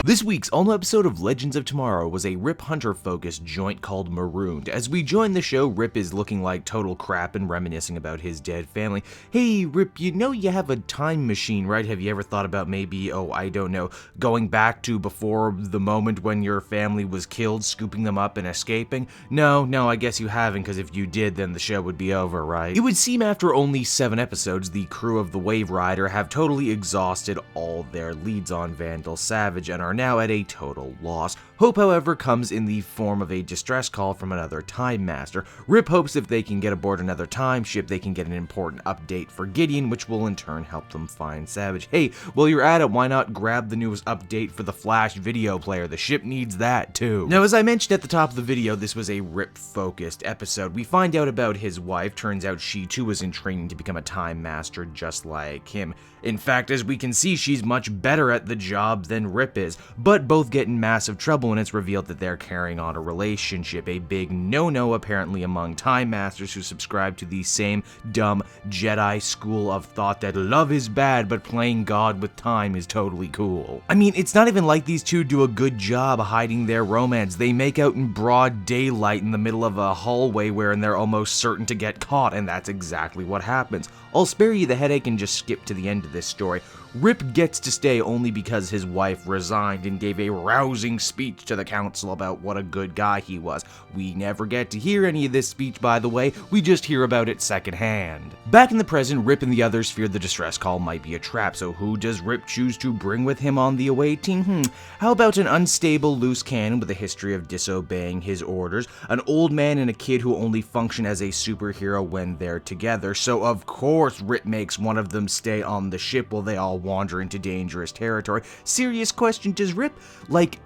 This week's all-new episode of Legends of Tomorrow was a Rip Hunter-focused joint called Marooned. As we join the show, Rip is looking like total crap and reminiscing about his dead family. Hey, Rip, you know you have a time machine, right? Have you ever thought about maybe, I don't know, going back to before the moment when your family was killed, scooping them up and escaping? No, I guess you haven't, because if you did, then the show would be over, right? It would seem after only 7 episodes, the crew of the Waverider have totally exhausted all their leads on Vandal Savage and are now at a total loss. Hope, however, comes in the form of a distress call from another Time Master. Rip hopes if they can get aboard another time ship, they can get an important update for Gideon, which will in turn help them find Savage. Hey, while you're at it, why not grab the newest update for the Flash video player? The ship needs that too. Now, as I mentioned at the top of the video, this was a Rip-focused episode. We find out about his wife. Turns out she too was in training to become a Time Master just like him. In fact, as we can see, she's much better at the job than Rip is, but both get in massive trouble when it's revealed that they're carrying on a relationship, a big no-no apparently among Time Masters who subscribe to the same dumb Jedi school of thought that love is bad, but playing God with time is totally cool. I mean, it's not even like these two do a good job hiding their romance. They make out in broad daylight in the middle of a hallway wherein they're almost certain to get caught, and that's exactly what happens. I'll spare you the headache and just skip to the end of this story. Rip gets to stay only because his wife resigned and gave a rousing speech to the council about what a good guy he was. We never get to hear any of this speech, by the way, we just hear about it secondhand. Back in the present, Rip and the others fear the distress call might be a trap, so who does Rip choose to bring with him on the away team? How about an unstable loose cannon with a history of disobeying his orders, an old man and a kid who only function as a superhero when they're together, so of course Rip makes one of them stay on the ship while they all wander into dangerous territory. Serious question, does Rip,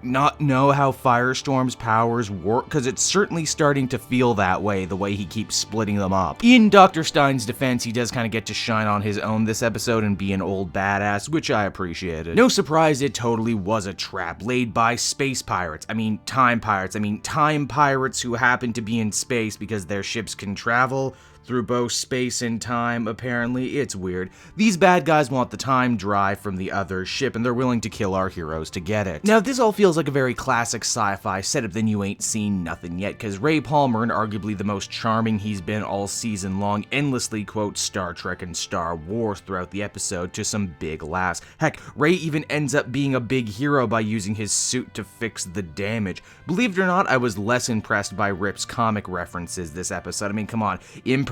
not know how Firestorm's powers work? Because it's certainly starting to feel that way, the way he keeps splitting them up. In Dr. Stein's defense, he does kind of get to shine on his own this episode and be an old badass, which I appreciated. No surprise, it totally was a trap laid by space pirates. Time pirates who happen to be in space because their ships can travel through both space and time, apparently. It's weird. These bad guys want the time drive from the other ship, and they're willing to kill our heroes to get it. Now, this all feels like a very classic sci-fi setup, then you ain't seen nothing yet, because Ray Palmer, and arguably the most charming he's been all season long, endlessly quotes Star Trek and Star Wars throughout the episode to some big laughs. Heck, Ray even ends up being a big hero by using his suit to fix the damage. Believe it or not, I was less impressed by Rip's comic references this episode. Come on,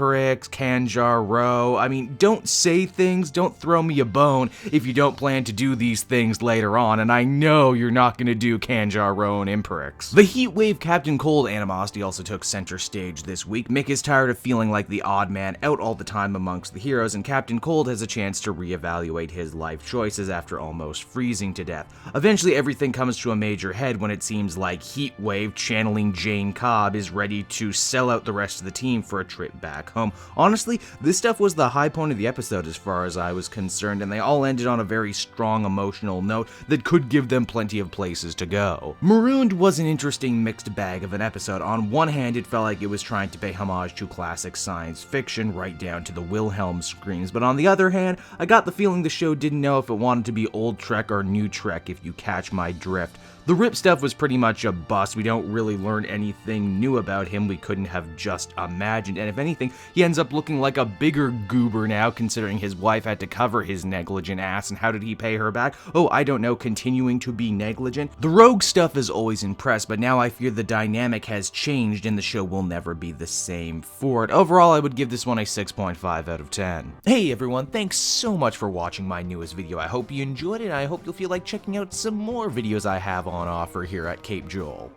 Kanjar Row. Don't say things, don't throw me a bone if you don't plan to do these things later on, and I know you're not gonna do Kanjar Row and Imperix. The Heatwave Captain Cold animosity also took center stage this week. Mick is tired of feeling like the odd man out all the time amongst the heroes, and Captain Cold has a chance to reevaluate his life choices after almost freezing to death. Eventually, everything comes to a major head when it seems like Heatwave, channeling Jayne Cobb, is ready to sell out the rest of the team for a trip back home. Honestly, this stuff was the high point of the episode as far as I was concerned, and they all ended on a very strong emotional note that could give them plenty of places to go. Marooned was an interesting mixed bag of an episode. On one hand, it felt like it was trying to pay homage to classic science fiction right down to the Wilhelm screams, but on the other hand, I got the feeling the show didn't know if it wanted to be old Trek or new Trek, if you catch my drift. The Rip stuff was pretty much a bust. We don't really learn anything new about him we couldn't have just imagined, and if anything, he ends up looking like a bigger goober now, considering his wife had to cover his negligent ass, and how did he pay her back? I don't know, continuing to be negligent? The rogue stuff is always impressed, but now I fear the dynamic has changed and the show will never be the same for it. Overall, I would give this one a 6.5 out of 10. Hey everyone, thanks so much for watching my newest video. I hope you enjoyed it, and I hope you'll feel like checking out some more videos I have on offer here at Cape Joel.